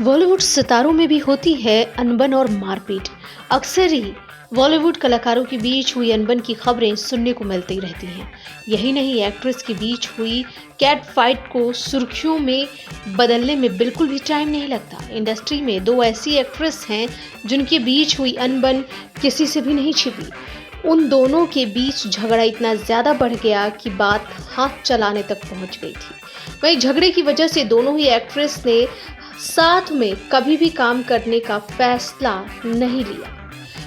बॉलीवुड सितारों में भी होती है अनबन और मारपीट। अक्सर ही बॉलीवुड कलाकारों के बीच हुई अनबन की खबरें सुनने को मिलती रहती हैं। यही नहीं, एक्ट्रेस के बीच हुई कैट फाइट को सुर्खियों में बदलने में बिल्कुल भी टाइम नहीं लगता। इंडस्ट्री में दो ऐसी एक्ट्रेस हैं जिनके बीच हुई अनबन किसी से भी नहीं छिपी। उन दोनों के बीच झगड़ा इतना ज्यादा बढ़ गया कि बात हाथ चलाने तक पहुंच गई थी। वहीं झगड़े की वजह से दोनों ही एक्ट्रेस ने साथ में कभी भी काम करने का फैसला नहीं लिया।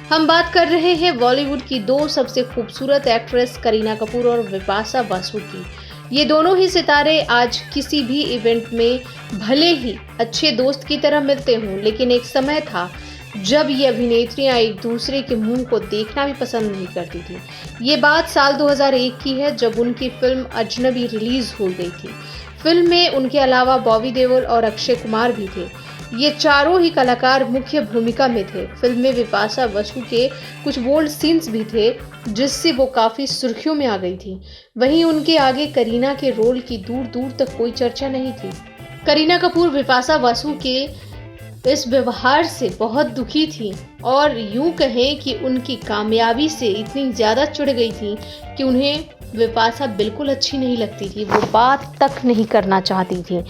हम बात कर रहे हैं बॉलीवुड की दो सबसे खूबसूरत एक्ट्रेस करीना कपूर और बिपाशा बासु की। ये दोनों ही सितारे आज किसी भी इवेंट में भले ही अच्छे दोस्त की तरह मिलते हों, लेकिन एक समय था जब ये अभिनेत्रियां एक दूसरे के मुंह को देखना भी पसंद नहीं करती थी। ये बात साल 2001 की है, जब उनकी फिल्म अजनबी रिलीज हो गई थी। फिल्म में उनके अलावा बॉबी देओल और अक्षय कुमार भी थे। ये चारों ही कलाकार मुख्य भूमिका में थे। फिल्म में बिपाशा बासु के कुछ बोल्ड सीन्स भी थे, जिससे वो काफी सुर्खियों में आ गई थी। वहीं उनके आगे करीना के रोल की दूर दूर तक कोई चर्चा नहीं थी। करीना कपूर बिपाशा बासु के इस व्यवहार से बहुत दुखी थी और यूं कहें कि उनकी कामयाबी से इतनी ज्यादा चिढ़ गई थी कि उन्हें बिपाशा बिल्कुल अच्छी नहीं लगती थी। वो बात तक नहीं करना चाहती थी।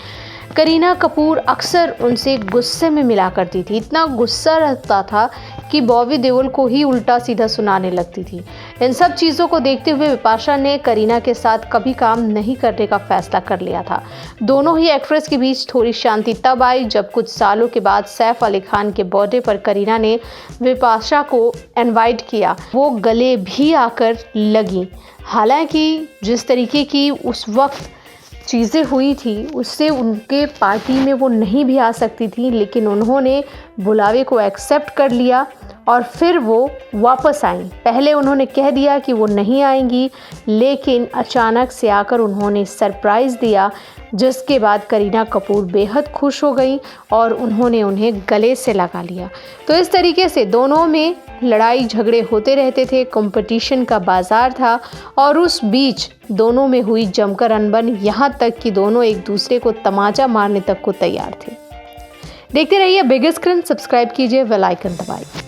करीना कपूर अक्सर उनसे गुस्से में मिला करती थी। इतना गुस्सा रहता था कि बॉबी देओल को ही उल्टा सीधा सुनाने लगती थी। इन सब चीज़ों को देखते हुए बिपाशा ने करीना के साथ कभी काम नहीं करने का फैसला कर लिया था। दोनों ही एक्ट्रेस के बीच थोड़ी शांति तब आई जब कुछ सालों के बाद सैफ अली खान के बर्थडे पर करीना ने बिपाशा को इनवाइट किया। वो गले भी आकर लगी। हालांकि जिस तरीके की उस वक्त चीज़ें हुई थी उससे उनके पार्टी में वो नहीं भी आ सकती थी, लेकिन उन्होंने बुलावे को एक्सेप्ट कर लिया और फिर वो वापस आई। पहले उन्होंने कह दिया कि वो नहीं आएंगी, लेकिन अचानक से आकर उन्होंने सरप्राइज़ दिया, जिसके बाद करीना कपूर बेहद खुश हो गई और उन्होंने उन्हें गले से लगा लिया। तो इस तरीके से दोनों में लड़ाई झगड़े होते रहते थे। कंपटीशन का बाजार था और उस बीच दोनों में हुई जमकर अनबन, यहाँ तक कि दोनों एक दूसरे को तमाचा मारने तक को तैयार थे। देखते रहिए बिग स्क्रीन, सब्सक्राइब कीजिए, बेल आइकन दबाइए।